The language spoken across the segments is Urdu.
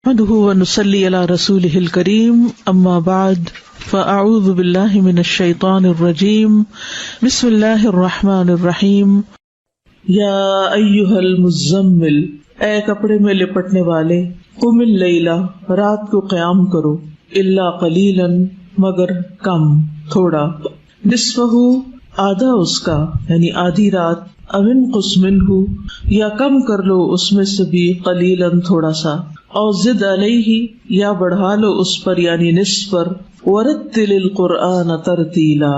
نحمده ونصلي على رسوله الكريم اما بعد فاعوذ بالله من الشيطان الرجيم بسم الله الرحمن الرحيم یا ایھا المزمل، اے کپڑے میں لپٹنے والے، قم اللیل، رات کو قیام کرو، الا قلیلا، مگر کم، تھوڑا، نصفہ، آدھا اس کا یعنی آدھی رات، او انقص منہ، یا کم کر لو اس میں سے بھی، قلیلا تھوڑا سا، او زد علیہ، یا بڑھا لو اس پر یعنی نصف پر، ورتل القرآن ترتیلا،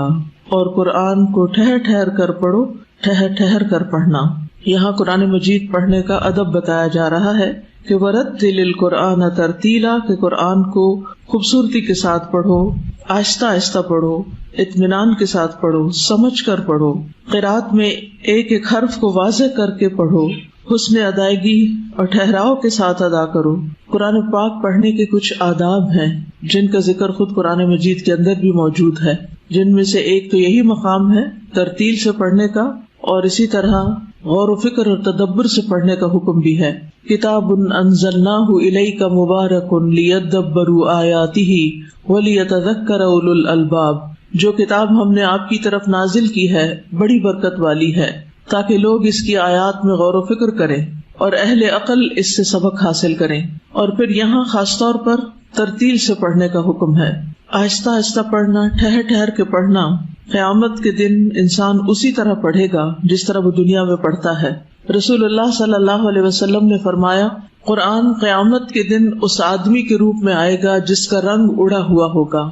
اور قرآن کو ٹھہر ٹھہر کر پڑھو، ٹھہر ٹھہر کر پڑھنا۔ یہاں قرآن مجید پڑھنے کا ادب بتایا جا رہا ہے کہ ورتل القرآن ترتیلا، کہ قرآن کو خوبصورتی کے ساتھ پڑھو، آہستہ آہستہ پڑھو، اطمینان کے ساتھ پڑھو، سمجھ کر پڑھو، قرات میں ایک ایک حرف کو واضح کر کے پڑھو، حسن ادائیگی اور ٹھہراؤ کے ساتھ ادا کرو۔ قرآن پاک پڑھنے کے کچھ آداب ہیں جن کا ذکر خود قرآن مجید کے اندر بھی موجود ہے، جن میں سے ایک تو یہی مقام ہے ترتیل سے پڑھنے کا، اور اسی طرح غور و فکر اور تدبر سے پڑھنے کا حکم بھی ہے۔ کتاب انزلناہ الیک مبارک لیدبروا آیاتہ ولیتذکر اولو الالباب، جو کتاب ہم نے آپ کی طرف نازل کی ہے بڑی برکت والی ہے تاکہ لوگ اس کی آیات میں غور و فکر کریں اور اہل عقل اس سے سبق حاصل کریں۔ اور پھر یہاں خاص طور پر ترتیل سے پڑھنے کا حکم ہے، آہستہ آہستہ پڑھنا، ٹھہر ٹھہر کے پڑھنا۔ قیامت کے دن انسان اسی طرح پڑھے گا جس طرح وہ دنیا میں پڑھتا ہے۔ رسول اللہ صلی اللہ علیہ وسلم نے فرمایا، قرآن قیامت کے دن اس آدمی کے روپ میں آئے گا جس کا رنگ اڑا ہوا ہوگا،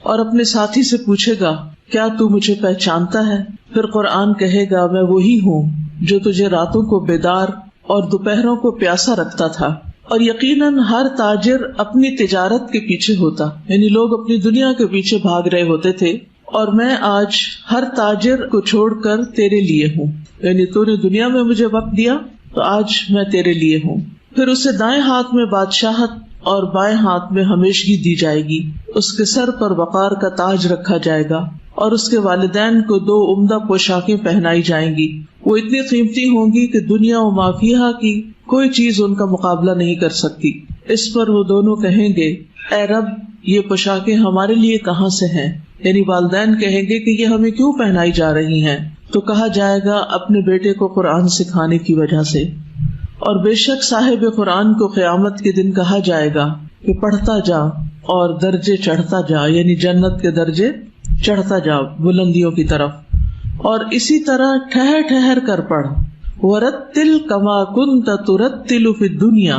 اور اپنے ساتھی سے پوچھے گا، کیا تو مجھے پہچانتا ہے؟ پھر قرآن کہے گا، میں وہی ہوں جو تجھے راتوں کو بیدار اور دوپہروں کو پیاسا رکھتا تھا۔ اور یقیناً ہر تاجر اپنی تجارت کے پیچھے ہوتا، یعنی لوگ اپنی دنیا کے پیچھے بھاگ رہے ہوتے تھے، اور میں آج ہر تاجر کو چھوڑ کر تیرے لیے ہوں، یعنی تو نے دنیا میں مجھے وقت دیا تو آج میں تیرے لیے ہوں۔ پھر اسے دائیں ہاتھ میں بادشاہت اور بائیں ہاتھ میں ہمیشگی دی جائے گی، اس کے سر پر وقار کا تاج رکھا جائے گا، اور اس کے والدین کو 2 عمدہ پوشاکیں پہنائی جائیں گی۔ وہ اتنی قیمتی ہوں گی کہ دنیا و ما فیہا کی کوئی چیز ان کا مقابلہ نہیں کر سکتی۔ اس پر وہ دونوں کہیں گے، اے رب، یہ پوشاکیں ہمارے لیے کہاں سے ہیں؟ یعنی والدین کہیں گے کہ یہ ہمیں کیوں پہنائی جا رہی ہیں؟ تو کہا جائے گا، اپنے بیٹے کو قرآن سکھانے کی وجہ سے۔ اور بے شک صاحب قرآن کو قیامت کے دن کہا جائے گا کہ پڑھتا جا اور درجے چڑھتا جا، یعنی جنت کے درجے چڑھتا جا بلندیوں کی طرف، اور اسی طرح ٹھہر ٹھہر کر پڑھ۔ ورتل کما کنت ترتل فی الدنیا،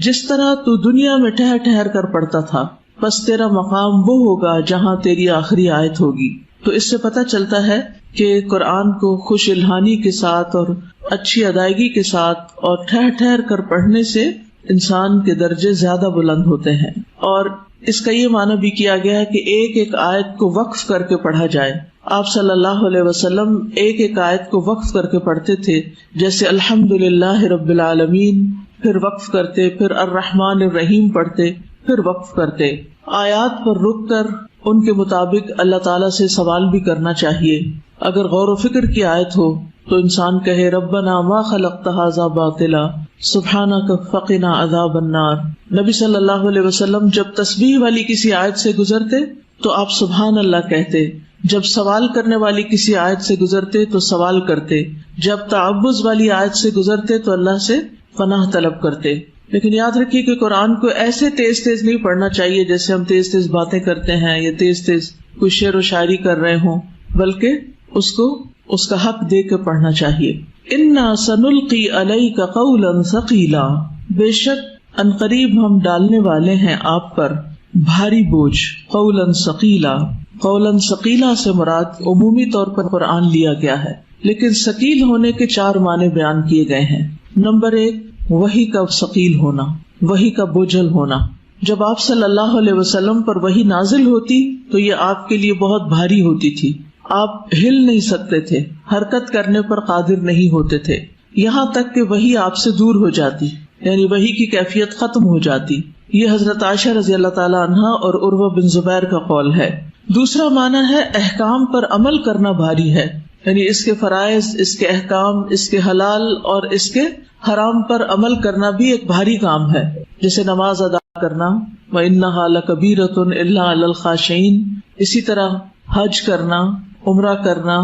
جس طرح تو دنیا میں ٹھہر ٹھہر کر پڑھتا تھا، بس تیرا مقام وہ ہوگا جہاں تیری آخری آیت ہوگی۔ تو اس سے پتہ چلتا ہے کہ قرآن کو خوش الحانی کے ساتھ اور اچھی ادائیگی کے ساتھ اور ٹھہر ٹھہر کر پڑھنے سے انسان کے درجے زیادہ بلند ہوتے ہیں۔ اور اس کا یہ معنی بھی کیا گیا ہے کہ ایک ایک آیت کو وقف کر کے پڑھا جائے۔ آپ صلی اللہ علیہ وسلم ایک ایک آیت کو وقف کر کے پڑھتے تھے، جیسے الحمدللہ رب العالمین، پھر وقف کرتے، پھر الرحمن الرحیم پڑھتے، پھر وقف کرتے۔ آیات پر رک کر ان کے مطابق اللہ تعالیٰ سے سوال بھی کرنا چاہیے۔ اگر غور و فکر کی آیت ہو تو انسان کہے، ربنا ما خلقت ھذا باطلا سبحانک فقنا عذاب النار۔ نبی صلی اللہ علیہ وسلم جب تسبیح والی کسی آیت سے گزرتے تو آپ سبحان اللہ کہتے، جب سوال کرنے والی کسی آیت سے گزرتے تو سوال کرتے، جب تعوذ والی آیت سے گزرتے تو اللہ سے پناہ طلب کرتے۔ لیکن یاد رکھیے کہ قرآن کو ایسے تیز تیز نہیں پڑھنا چاہیے جیسے ہم تیز تیز باتیں کرتے ہیں یا تیز تیز کوئی شعر و شاعری کر رہے ہوں، بلکہ اس کو اس کا حق دے کے پڑھنا چاہیے۔ انا سنلقی علیک قولا ثقیلا، بے شک عنقریب ہم ڈالنے والے ہیں آپ پر بھاری بوجھ۔ قولا ثقیلا، قولا ثقیلا سے مراد عمومی طور پر قرآن لیا گیا ہے، لیکن ثقیل ہونے کے 4 معنی بیان کیے گئے ہیں۔ نمبر 1، وحی کا ثقیل ہونا، وحی کا بوجھل ہونا۔ جب آپ صلی اللہ علیہ وسلم پر وحی نازل ہوتی تو یہ آپ کے لیے بہت بھاری ہوتی تھی، آپ ہل نہیں سکتے تھے، حرکت کرنے پر قادر نہیں ہوتے تھے، یہاں تک کہ وحی آپ سے دور ہو جاتی، یعنی وحی کی کیفیت ختم ہو جاتی۔ یہ حضرت عائشہ رضی اللہ تعالی عنہا اور عروہ بن زبیر کا قول ہے۔ دوسرا معنی ہے احکام پر عمل کرنا بھاری ہے، یعنی اس کے فرائض، اس کے احکام، اس کے حلال اور اس کے حرام پر عمل کرنا بھی ایک بھاری کام ہے، جیسے نماز ادا کرنا، وَإِنَّهَا لَكَبِيرَةٌ إِلَّا عَلَى الْخَاشِعِينَ، اسی طرح حج کرنا، عمرہ کرنا،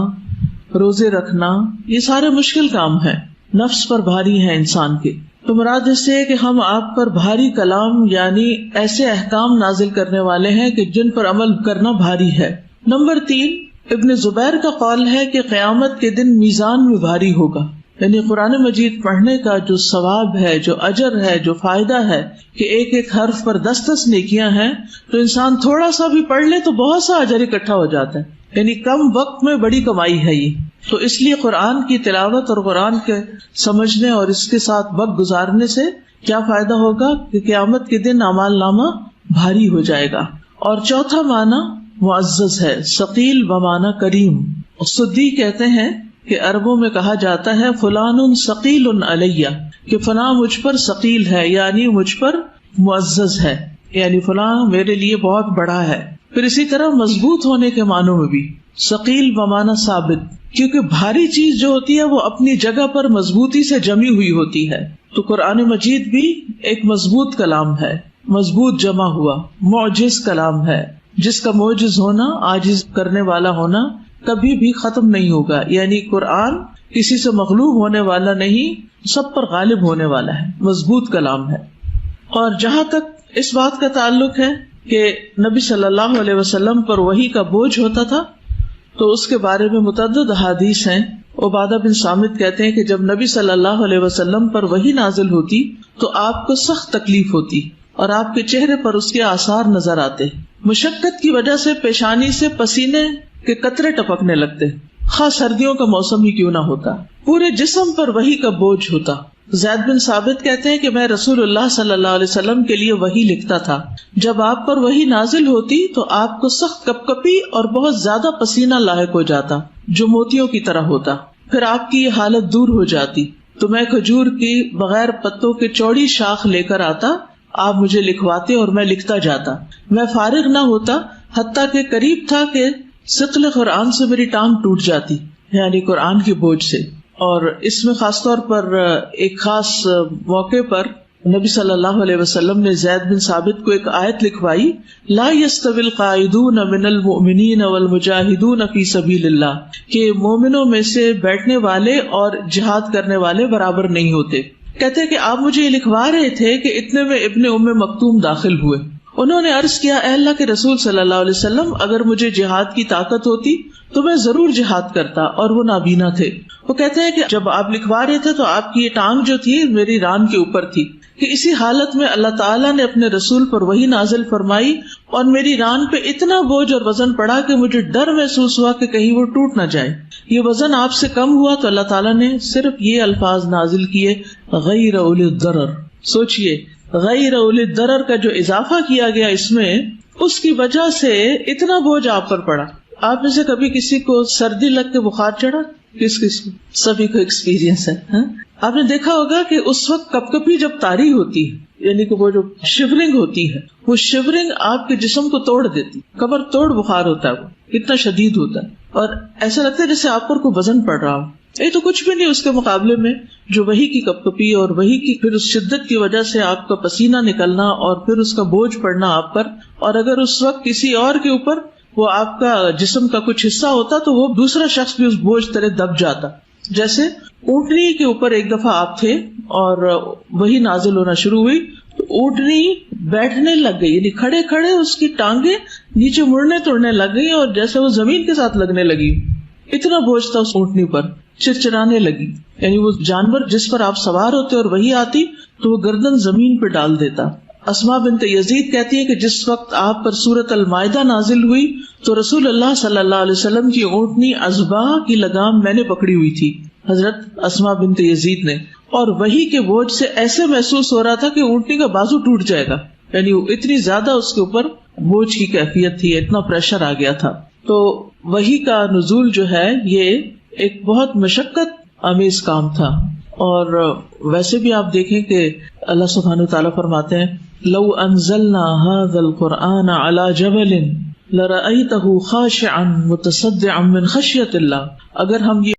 روزے رکھنا، یہ سارے مشکل کام ہیں، نفس پر بھاری ہیں انسان کے۔ تو مراد اس سے کہ ہم آپ پر بھاری کلام یعنی ایسے احکام نازل کرنے والے ہیں کہ جن پر عمل کرنا بھاری ہے۔ نمبر 3، ابن زبیر کا قول ہے کہ قیامت کے دن میزان میں بھاری ہوگا، یعنی قرآن مجید پڑھنے کا جو ثواب ہے، جو اجر ہے، جو فائدہ ہے کہ ایک ایک حرف پر 10 نیکیاں ہیں، تو انسان تھوڑا سا بھی پڑھ لے تو بہت سا اجر اکٹھا ہو جاتا ہے، یعنی کم وقت میں بڑی کمائی ہے یہ۔ تو اس لیے قرآن کی تلاوت اور قرآن کے سمجھنے اور اس کے ساتھ وقت گزارنے سے کیا فائدہ ہوگا کہ قیامت کے دن اعمال نامہ بھاری ہو جائے گا۔ اور چوتھا معنی معزز ہے، ثقیل بمعنی کریم۔ سدی کہتے ہیں کہ عربوں میں کہا جاتا ہے فلان ثقیل علیہ، کہ فلاں مجھ پر ثقیل ہے، یعنی مجھ پر معزز ہے، یعنی فلاں میرے لیے بہت بڑا ہے۔ پھر اسی طرح مضبوط ہونے کے معنوں میں بھی ثقیل بمعنی ثابت، کیونکہ بھاری چیز جو ہوتی ہے وہ اپنی جگہ پر مضبوطی سے جمی ہوئی ہوتی ہے۔ تو قرآن مجید بھی ایک مضبوط کلام ہے، مضبوط جمع ہوا معجز کلام ہے، جس کا معجز ہونا، عاجز کرنے والا ہونا کبھی بھی ختم نہیں ہوگا، یعنی قرآن کسی سے مغلوب ہونے والا نہیں، سب پر غالب ہونے والا ہے، مضبوط کلام ہے۔ اور جہاں تک اس بات کا تعلق ہے کہ نبی صلی اللہ علیہ وسلم پر وحی کا بوجھ ہوتا تھا، تو اس کے بارے میں متعدد احادیث ہیں۔ عبادہ بن صامت کہتے ہیں کہ جب نبی صلی اللہ علیہ وسلم پر وحی نازل ہوتی تو آپ کو سخت تکلیف ہوتی اور آپ کے چہرے پر اس کے آثار نظر آتے، مشقت کی وجہ سے پیشانی سے پسینے کے قطرے ٹپکنے لگتے، خاص سردیوں کا موسم ہی کیوں نہ ہوتا، پورے جسم پر وحی کا بوجھ ہوتا۔ زید بن ثابت کہتے ہیں کہ میں رسول اللہ صلی اللہ علیہ وسلم کے لیے وحی لکھتا تھا، جب آپ پر وحی نازل ہوتی تو آپ کو سخت کپ کپی اور بہت زیادہ پسینہ لاحق ہو جاتا جو موتیوں کی طرح ہوتا، پھر آپ کی یہ حالت دور ہو جاتی تو میں کھجور کی بغیر پتوں کے چوڑی شاخ لے کر آتا، آپ مجھے لکھواتے اور میں لکھتا جاتا، میں فارغ نہ ہوتا حتیٰ کہ قریب تھا کہ ثقل قرآن سے میری ٹانگ ٹوٹ جاتی، یعنی قرآن کے بوجھ سے۔ اور اس میں خاص طور پر ایک خاص موقع پر نبی صلی اللہ علیہ وسلم نے زید بن ثابت کو ایک آیت لکھوائی، لا يستوی القاعدون من المؤمنین والمجاہدون فی سبیل اللہ، کہ مومنوں میں سے بیٹھنے والے اور جہاد کرنے والے برابر نہیں ہوتے۔ کہتے ہیں کہ آپ مجھے یہ لکھوا رہے تھے کہ اتنے میں ابن ام مکتوم داخل ہوئے، انہوں نے عرض کیا، اے اللہ کے رسول صلی اللہ علیہ وسلم، اگر مجھے جہاد کی طاقت ہوتی تو میں ضرور جہاد کرتا، اور وہ نابینا تھے۔ وہ کہتے ہیں کہ جب آپ لکھوا رہے تھے تو آپ کی یہ ٹانگ جو تھی میری ران کے اوپر تھی، کہ اسی حالت میں اللہ تعالیٰ نے اپنے رسول پر وحی نازل فرمائی اور میری ران پہ اتنا بوجھ اور وزن پڑا کہ مجھے ڈر محسوس ہوا کہ کہیں وہ ٹوٹ نہ جائے۔ یہ وزن آپ سے کم ہوا تو اللہ تعالیٰ نے صرف یہ الفاظ نازل کیے، غیر اولی الضرر۔ سوچئے، غیر اولی الضرر کا جو اضافہ کیا گیا اس میں، اس کی وجہ سے اتنا بوجھ آپ پر پڑا۔ آپ میں سے کبھی کسی کو سردی لگ کے بخار چڑھا؟ کس کو؟ سبھی کو ایکسپیرینس ہے۔ آپ نے دیکھا ہوگا کہ اس وقت کپ کپی جب طاری ہوتی ہے، یعنی کہ وہ جو شیورنگ ہوتی ہے، وہ شیورنگ آپ کے جسم کو توڑ دیتی، کمر توڑ بخار ہوتا ہے، وہ اتنا شدید ہوتا ہے، اور ایسا لگتا ہے جیسے آپ پر کوئی وزن پڑ رہا ہو۔ یہ تو کچھ بھی نہیں اس کے مقابلے میں جو وحی کی کپ کپی اور وحی کی پھر اس شدت کی وجہ سے آپ کا پسینہ نکلنا اور پھر اس کا بوجھ پڑنا آپ پر، اور اگر اس وقت کسی اور کے اوپر وہ آپ کا جسم کا کچھ حصہ ہوتا تو وہ دوسرا شخص بھی اس بوجھ تلے دب جاتا۔ جیسے اونٹنی کے اوپر ایک دفعہ آپ تھے اور وہی نازل ہونا شروع ہوئی تو اونٹنی بیٹھنے لگ گئی، یعنی کھڑے کھڑے اس کی ٹانگیں نیچے مڑنے توڑنے لگ گئی اور جیسے وہ زمین کے ساتھ لگنے لگی، اتنا بوجھ تھا اس اونٹنی پر، چرچرانے لگی، یعنی وہ جانور جس پر آپ سوار ہوتے اور وہی آتی تو وہ گردن زمین پہ ڈال دیتا۔ اسماء بنت یزید کہتی ہے کہ جس وقت آپ پر سورۃ المائدہ نازل ہوئی تو رسول اللہ صلی اللہ علیہ وسلم کی اونٹنی عزبہ کی لگام میں نے پکڑی ہوئی تھی، حضرت اسماء بنت یزید نے، اور وہی کے بوجھ سے ایسے محسوس ہو رہا تھا کہ اونٹنی کا بازو ٹوٹ جائے گا، یعنی اتنی زیادہ اس کے اوپر بوجھ کی کیفیت تھی، اتنا پریشر آ گیا تھا۔ تو وحی کا نزول جو ہے یہ ایک بہت مشقت آمیز کام تھا، اور ویسے بھی آپ دیکھیں کہ اللہ سبحانہ وتعالیٰ فرماتے ہیں لو انزلنا هذا القرآن على جبل لرأيته خاشعا متصدعا من خشية اللہ، اگر ہم یہ